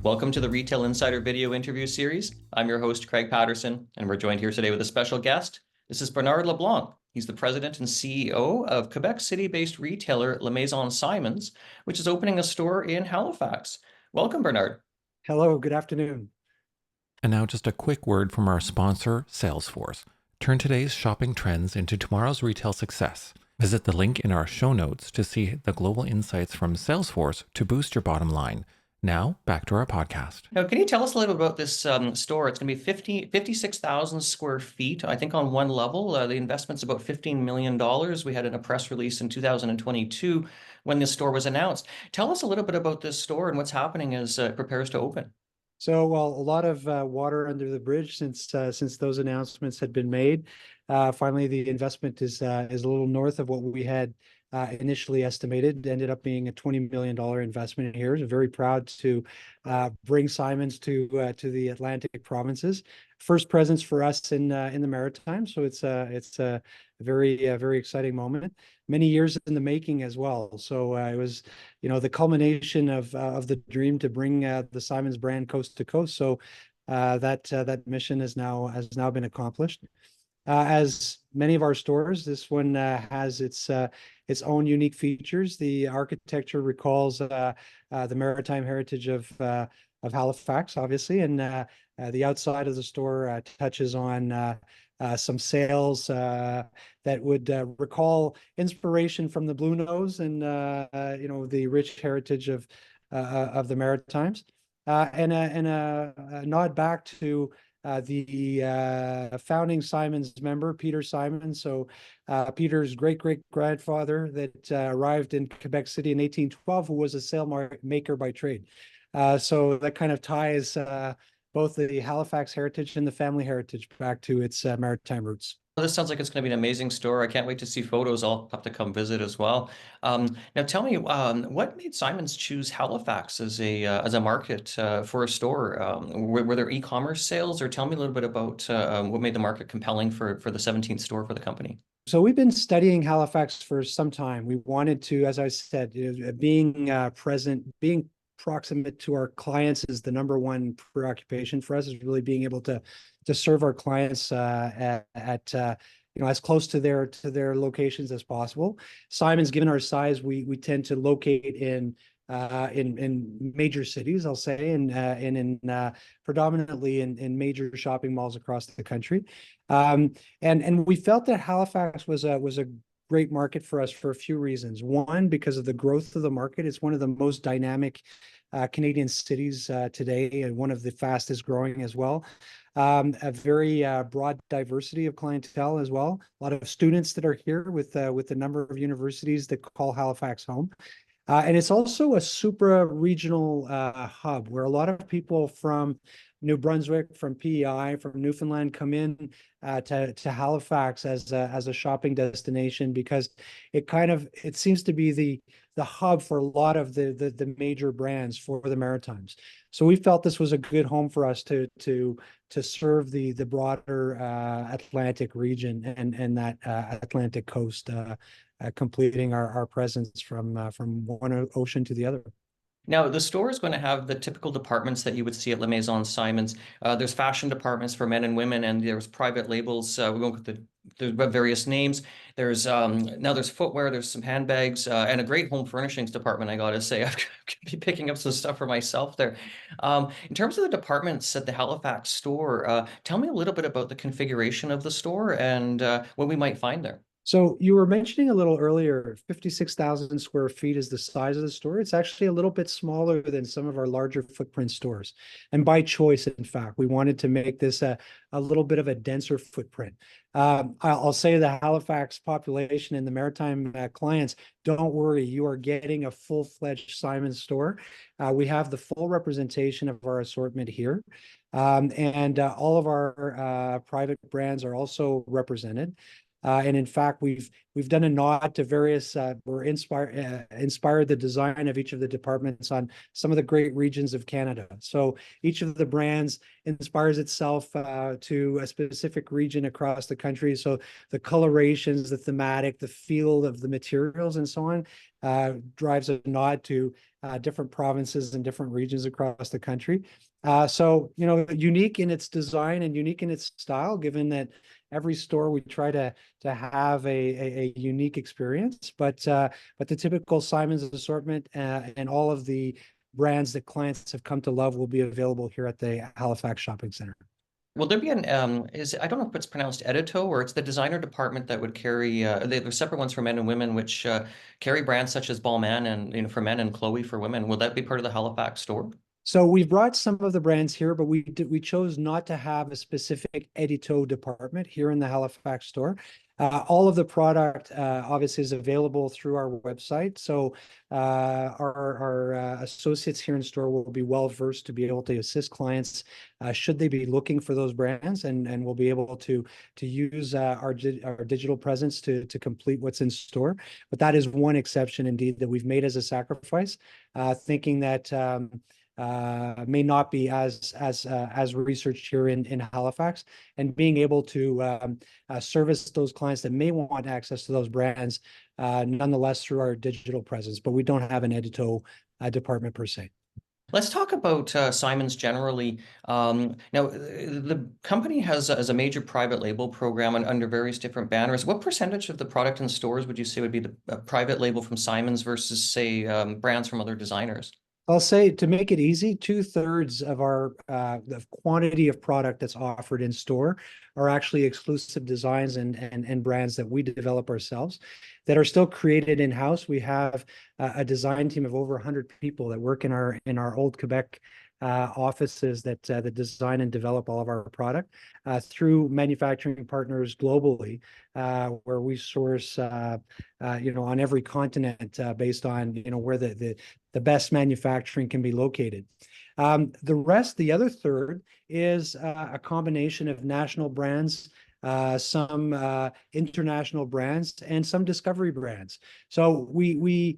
Welcome to the Retail Insider video interview series. I'm your host, Craig Patterson, and we're joined here today with a special guest. This is Bernard Leblanc. He's the president and CEO of Quebec City-based retailer Maison Simons, which is opening a store in Halifax. Welcome, Bernard. Hello, good afternoon. And now just a quick word from our sponsor, Salesforce. Turn today's shopping trends into tomorrow's retail success. Visit the link in our show notes to see the global insights from Salesforce to boost your bottom line. Now, back to our podcast. Now, can you tell us a little bit about this store? It's going to be 56,000 square feet, I think, on one level. The investment's about $15 million. We had in a press release in 2022 when this store was announced. Tell us a little bit about this store and what's happening as it prepares to open. So, well, a lot of water under the bridge since those announcements had been made. Finally, the investment is a little north of what we had initially estimated. It ended up being a $20 million investment here. So very proud to bring Simons to the Atlantic provinces. First presence for us in the maritime. So it's a very exciting moment. Many years in the making as well. So it was, the culmination of the dream to bring the Simons brand coast to coast. So that mission has now been accomplished. As many of our stores, this one has its own unique features. The architecture recalls the maritime heritage of Halifax, obviously, and the outside of the store touches on some sails that would recall inspiration from the Bluenose and the rich heritage of the Maritimes, and a nod back to the founding Simons member, Peter Simons. So Peter's great-great-grandfather that arrived in Quebec City in 1812, who was a sail maker by trade. So that kind of ties both the Halifax heritage and the family heritage back to its maritime roots. Well, this sounds like it's going to be an amazing store. I can't wait to see photos. I'll have to come visit as well. Now, tell me, what made Simons choose Halifax as a market for a store? Were there e-commerce sales, or tell me a little bit about what made the market compelling for the 17th store for the company? So we've been studying Halifax for some time. We wanted to, as I said, being present, being proximate to our clients is the number one preoccupation for us, is really being able to serve our clients at as close to their locations as possible. Simons, given our size, we tend to locate in major cities, I'll say, and in predominantly in major shopping malls across the country. And we felt that Halifax was a great market for us for a few reasons. One, because of the growth of the market. It's one of the most dynamic Canadian cities today, and one of the fastest growing as well. A very broad diversity of clientele as well. A lot of students that are here with a number of universities that call Halifax home. And it's also a supra-regional hub where a lot of people from New Brunswick, from PEI, from Newfoundland come in to Halifax as a shopping destination, because it seems to be the hub for a lot of the major brands for the Maritimes. So we felt this was a good home for us to serve the broader Atlantic region and that Atlantic coast, completing our presence from one ocean to the other. Now, the store is going to have the typical departments that you would see at La Maison Simons. There's fashion departments for men and women, and there's private labels. We won't go the various names. There's now there's footwear, there's some handbags, and a great home furnishings department, I gotta say. I've be picking up some stuff for myself there. In terms of the departments at the Halifax store, tell me a little bit about the configuration of the store and what we might find there. So you were mentioning a little earlier, 56,000 square feet is the size of the store. It's actually a little bit smaller than some of our larger footprint stores. And by choice, in fact, we wanted to make this a little bit of a denser footprint. I'll say the Halifax population and the maritime clients, don't worry, you are getting a full-fledged Simons store. We have the full representation of our assortment here. And all of our private brands are also represented. And in fact, we've done a nod to various, we're inspired the design of each of the departments on some of the great regions of Canada. So each of the brands inspires itself to a specific region across the country. So the colorations, the thematic, the feel of the materials and so on drives a nod to different provinces and different regions across the country. So, unique in its design and unique in its style, given that every store we try to have a unique experience, but the typical Simons assortment and all of the brands that clients have come to love will be available here at the Halifax Shopping Center. Will there be an I don't know if it's pronounced edito, or it's the designer department that would carry there's separate ones for men and women, which carry brands such as Balmain and for men and Chloe for women. Will that be part of the Halifax store? So we've brought some of the brands here, but we chose not to have a specific edito department here in the Halifax store. All of the product obviously is available through our website. So our associates here in store will be well versed to be able to assist clients should they be looking for those brands, and we'll be able to use our digital presence to complete what's in store. But that is one exception indeed that we've made as a sacrifice, thinking that may not be as researched here in Halifax, and being able to service those clients that may want access to those brands nonetheless through our digital presence. But we don't have an edito department per se. Let's talk about Simons generally. Now, the company has a major private label program under various different banners. What percentage of the product in stores would you say would be the private label from Simons versus, say, brands from other designers? I'll say, to make it easy, 2/3 of our the quantity of product that's offered in store are actually exclusive designs and brands that we develop ourselves that are still created in-house. We have a design team of over 100 people that work in our old Quebec offices that design and develop all of our product through manufacturing partners globally, where we source on every continent based on where the best manufacturing can be located. The other third is a combination of national brands, some international brands, and some discovery brands. So we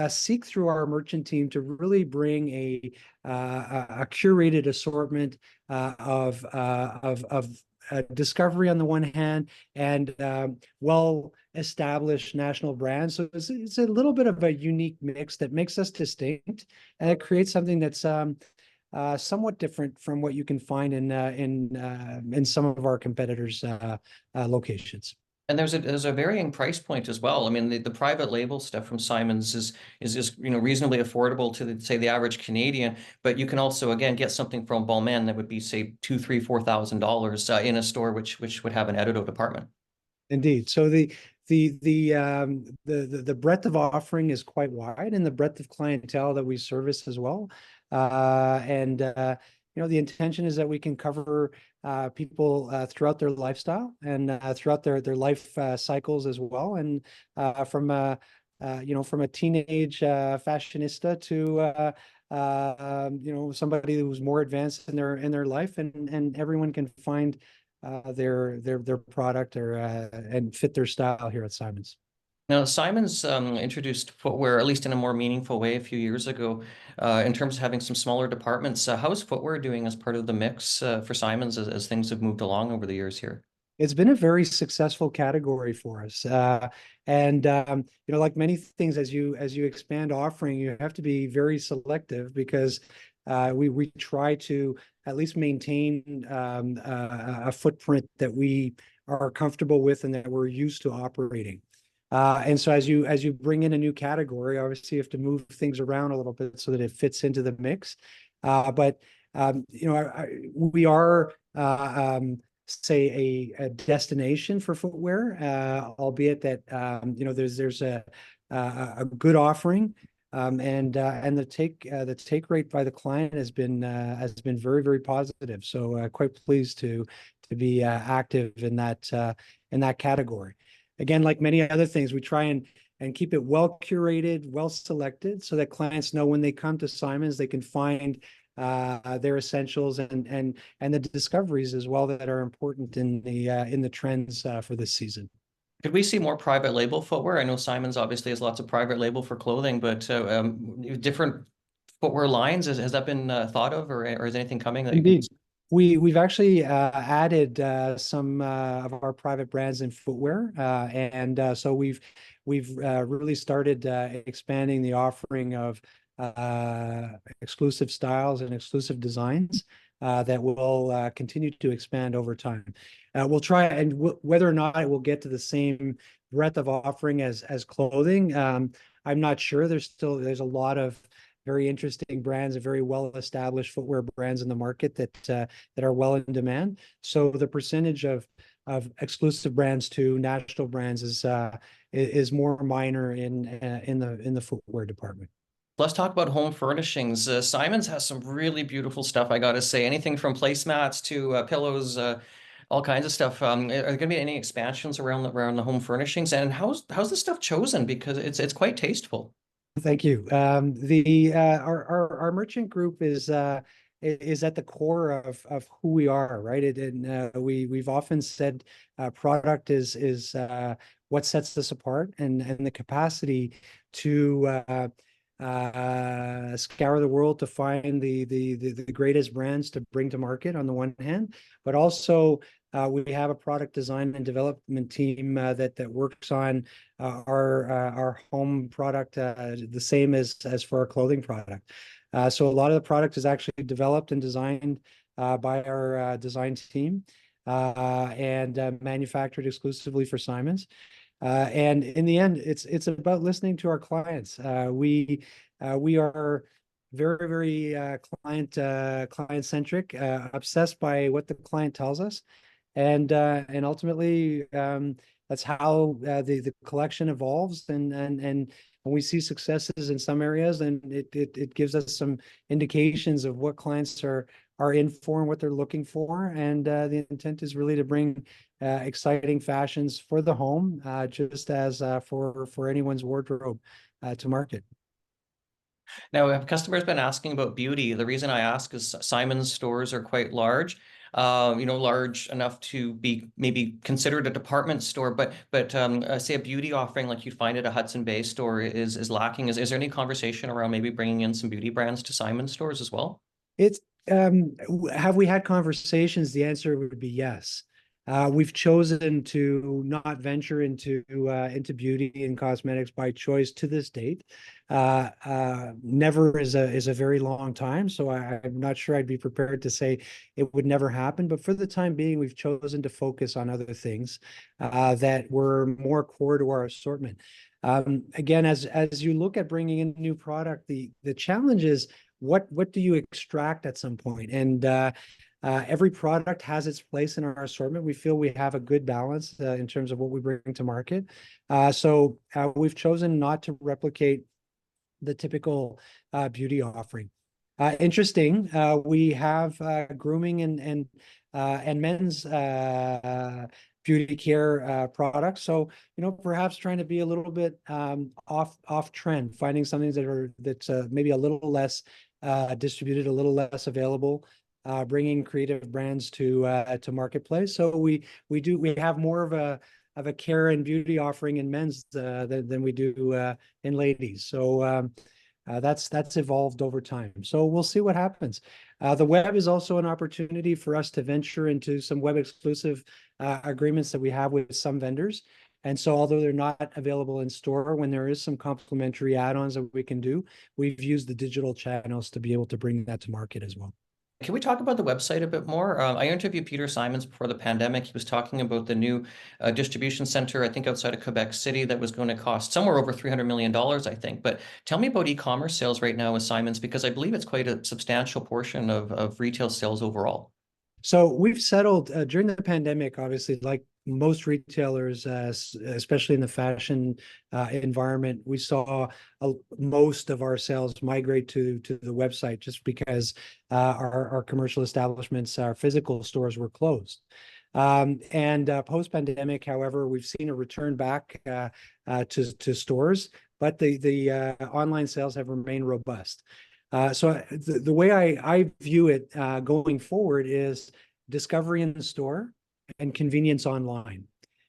seek through our merchant team to really bring a curated assortment of discovery on the one hand, and well-established national brands. So it's a little bit of a unique mix that makes us distinct, and it creates something that's somewhat different from what you can find in some of our competitors' locations. And there's a varying price point as well. I mean, the private label stuff from Simons is reasonably affordable to say the average Canadian, but you can also again get something from Balmain that would be say $2,000, $3,000, $4,000 in a store which would have an edito department. Indeed. So the breadth of offering is quite wide, and the breadth of clientele that we service as well. The intention is that we can cover people throughout their lifestyle and throughout their life cycles as well, and from a teenage fashionista to somebody who's more advanced in their life, and everyone can find their product and fit their style here at Simons. Now, Simons introduced footwear, at least in a more meaningful way, a few years ago, in terms of having some smaller departments. How is footwear doing as part of the mix for Simons as things have moved along over the years here? It's been a very successful category for us, like many things, as you expand offering, you have to be very selective, because we try to at least maintain a footprint that we are comfortable with and that we're used to operating. And so as you bring in a new category, obviously you have to move things around a little bit so that it fits into the mix. We are say a destination for footwear, albeit that there's a good offering, and the take rate by the client has been very, very positive. So quite pleased to be active in that category. Again, like many other things, we try and keep it well curated, well selected, so that clients know when they come to Simons, they can find their essentials and the discoveries as well that are important in the trends for this season. Could we see more private label footwear? I know Simons obviously has lots of private label for clothing, but different footwear lines, has that been thought of, or is anything coming? Indeed. We've actually added some of our private brands in footwear, so we've really started expanding the offering of exclusive styles and exclusive designs that will continue to expand over time. We'll try, and whether or not it will get to the same breadth of offering as clothing, I'm not sure. There's a lot of very interesting brands and very well-established footwear brands in the market that are well in demand. So the percentage of exclusive brands to national brands is more minor in the footwear department. Let's talk about home furnishings. Simons has some really beautiful stuff, I gotta say. Anything from placemats to pillows, all kinds of stuff. Are there going to be any expansions around the home furnishings? And how's this stuff chosen? Because it's quite tasteful. Thank you. Our merchant group is at the core of who we are, right? We've often said product is what sets us apart, and the capacity to scour the world to find the greatest brands to bring to market on the one hand, but also we have a product design and development team that works on our home product the same as for our clothing product. So a lot of the product is actually developed and designed by our design team and manufactured exclusively for Simons. And in the end, it's about listening to our clients. We are very client centric, obsessed by what the client tells us, and ultimately that's how the collection evolves. And when we see successes in some areas, then it gives us some indications of what clients are in for and what they're looking for. And the intent is really to bring exciting fashions for the home, just as for anyone's wardrobe to market. Now, if customers been asking about beauty, the reason I ask is Simons stores are quite large, large enough to be maybe considered a department store, but say a beauty offering like you'd find at a Hudson Bay store is lacking. Is there any conversation around maybe bringing in some beauty brands to Simons stores as well? It's have we had conversations? The answer would be yes. We've chosen to not venture into beauty and cosmetics by choice to this date. Never is a very long time, so I'm not sure I'd be prepared to say it would never happen. But for the time being, we've chosen to focus on other things that were more core to our assortment. Again, as you look at bringing in new product, the challenge is what do you extract at some point? And every product has its place in our assortment. We feel we have a good balance in terms of what we bring to market. So we've chosen not to replicate the typical beauty offering. Interesting, we have grooming and men's beauty care products. So, perhaps trying to be a little bit off trend, finding something that's maybe a little less distributed, a little less available, bringing creative brands to marketplace. So we have more of a care and beauty offering in men's than we do in ladies. So that's evolved over time. So we'll see what happens. The web is also an opportunity for us to venture into some web exclusive agreements that we have with some vendors. And so although they're not available in store, when there is some complementary add-ons that we can do, we've used the digital channels to be able to bring that to market as well. Can we talk about the website a bit more? I interviewed Peter Simons before the pandemic. He was talking about the new distribution center, I think outside of Quebec City, that was going to cost somewhere over $300 million, I think. But tell me about e-commerce sales right now with Simons, because I believe it's quite a substantial portion of retail sales overall. So we've settled during the pandemic, obviously, like most retailers, especially in the fashion environment, we saw most of our sales migrate to the website just because our commercial establishments, our physical stores were closed. And post-pandemic, however, we've seen a return back to stores, but the online sales have remained robust. So the way I view it going forward is discovery in the store and convenience online.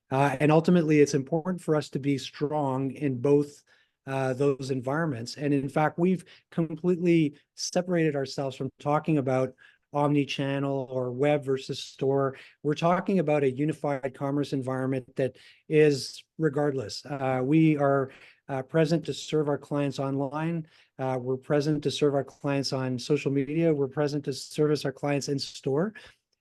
And ultimately, it's important for us to be strong in both those environments. And in fact, we've completely separated ourselves from talking about omni-channel or web versus store. We're talking about a unified commerce environment that is regardless. We are present to serve our clients online. We're present to serve our clients on social media. We're present to service our clients in store.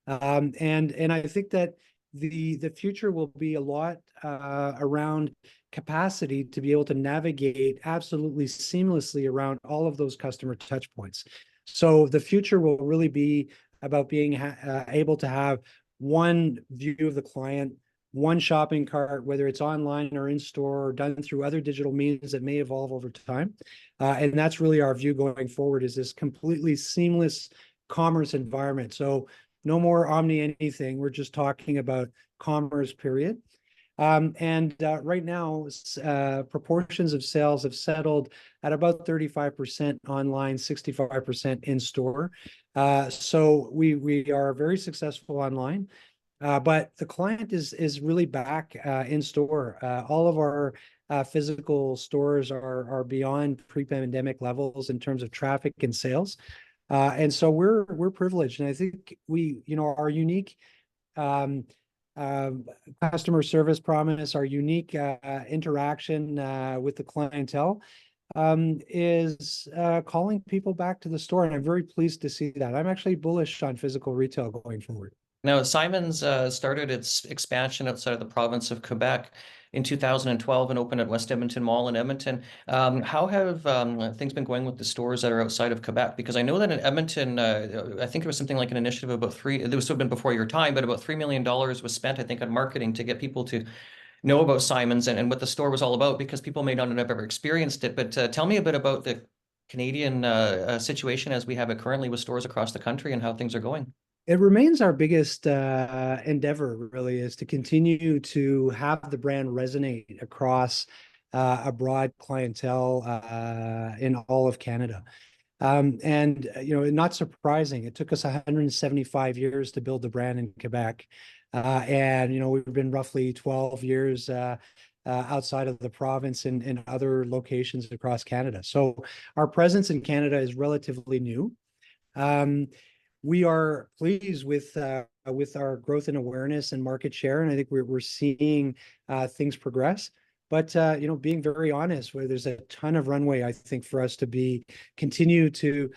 And I think that the future will be a lot around capacity to be able to navigate absolutely seamlessly around all of those customer touch points. So the future will really be about being able to have one view of the client, one shopping cart, whether it's online or in store or done through other digital means that may evolve over time. And that's really our view going forward, is this completely seamless commerce environment. So no more omni anything. We're just talking about commerce, period. And right now, proportions of sales have settled at about 35% online, 65% in store. So we are very successful online. But the client is really back in store. All of our physical stores are beyond pre-pandemic levels in terms of traffic and sales. And so we're privileged. And I think our unique customer service promise, our unique interaction with the clientele is calling people back to the store. And I'm very pleased to see that. I'm actually bullish on physical retail going forward. Now, Simons started its expansion outside of the province of Quebec in 2012 and opened at West Edmonton Mall in Edmonton. How have things been going with the stores that are outside of Quebec? Because I know that in Edmonton, I think it was something like an initiative about it was been before your time, but about $3 million was spent, I think, on marketing to get people to know about Simons and what the store was all about, because people may not have ever experienced it. But tell me a bit about the Canadian situation as we have it currently with stores across the country and how things are going. It remains our biggest endeavor, really, is to continue to have the brand resonate across a broad clientele in all of Canada. And not surprising, it took us 175 years to build the brand in Quebec. And we've been roughly 12 years outside of the province in other locations across Canada. So our presence in Canada is relatively new. We are pleased with our growth and awareness and market share, and I think we're seeing things progress. But being very honest, where there's a ton of runway, I think, for us to continue to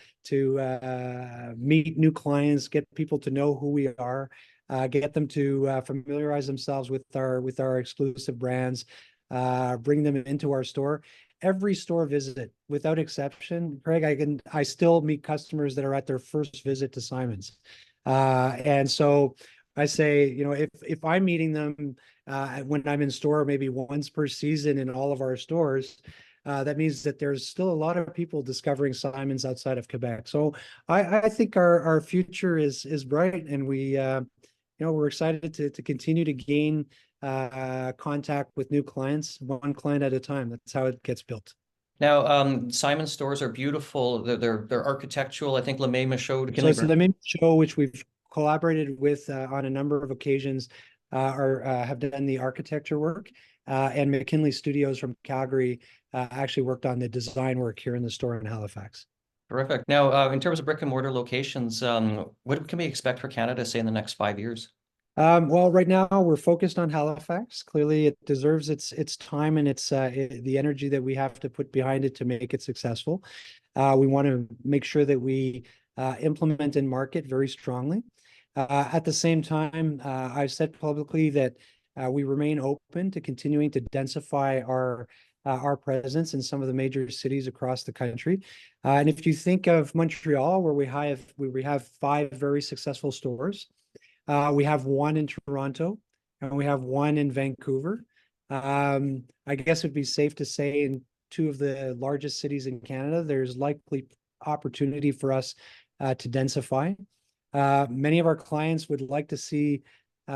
meet new clients, get people to know who we are, get them to familiarize themselves with our exclusive brands, bring them into our store. Every store visit, without exception, Craig, I still meet customers that are at their first visit to Simons. And so I say, if I'm meeting them when I'm in store, maybe once per season in all of our stores, that means that there's still a lot of people discovering Simons outside of Quebec. So I think our future is bright, and we're excited to continue to gain contact with new clients, one client at a time. That's how it gets built. Now, Simons stores are beautiful. They're architectural. I think LeMay showed. So it's the LeMay show, which we've collaborated with on a number of occasions, have done the architecture work, and McKinley Studios from Calgary actually worked on the design work here in the store in Halifax. Terrific. Now, in terms of brick and mortar locations, what can we expect for Canada, say, in the next 5 years? Well, right now we're focused on Halifax. Clearly, it deserves its time and the energy that we have to put behind it to make it successful. We want to make sure that we implement and market very strongly. At the same time, I've said publicly that we remain open to continuing to densify our presence in some of the major cities across the country. And if you think of Montreal, where we have 5 very successful stores. We have 1 in Toronto, and we have 1 in Vancouver. I guess it'd be safe to say in 2 of the largest cities in Canada, there's likely opportunity for us to densify. Many of our clients would like to see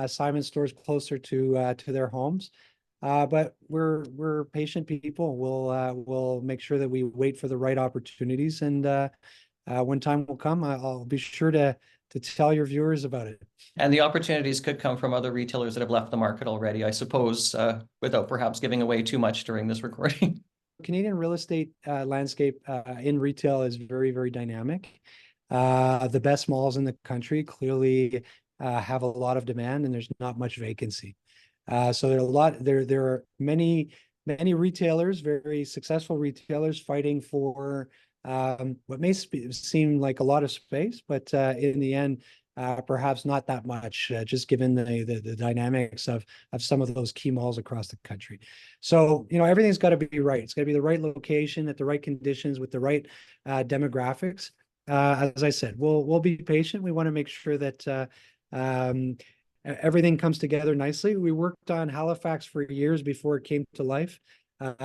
Simons stores closer to their homes, but we're patient people. We'll make sure that we wait for the right opportunities, and when time will come, I'll be sure to tell your viewers about it. And the opportunities could come from other retailers that have left the market already, I suppose, without perhaps giving away too much during this recording. Canadian real estate landscape in retail is very, very dynamic. The best malls in the country clearly have a lot of demand, and there's not much vacancy. So there are many retailers, very successful retailers, fighting for what may seem like a lot of space, but in the end, perhaps not that much, just given the dynamics of some of those key malls across the country. So, everything's got to be right. It's got to be the right location at the right conditions with the right demographics. As I said, we'll be patient. We want to make sure that everything comes together nicely. We worked on Halifax for years before it came to life. Who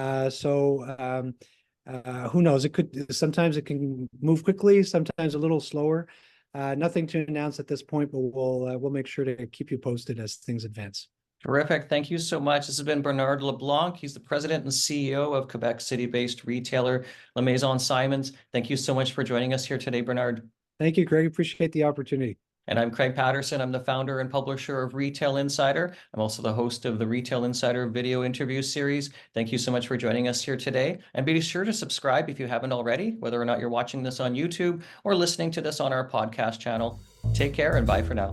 knows? Sometimes it can move quickly, sometimes a little slower. Nothing to announce at this point, but we'll make sure to keep you posted as things advance. Terrific. Thank you so much. This has been Bernard Leblanc. He's the president and CEO of Quebec City-based retailer Maison Simons. Thank you so much for joining us here today, Bernard. Thank you, Greg. Appreciate the opportunity. And I'm Craig Patterson. I'm the founder and publisher of Retail Insider. I'm also the host of the Retail Insider video interview series. Thank you so much for joining us here today. And be sure to subscribe if you haven't already, whether or not you're watching this on YouTube or listening to this on our podcast channel. Take care and bye for now.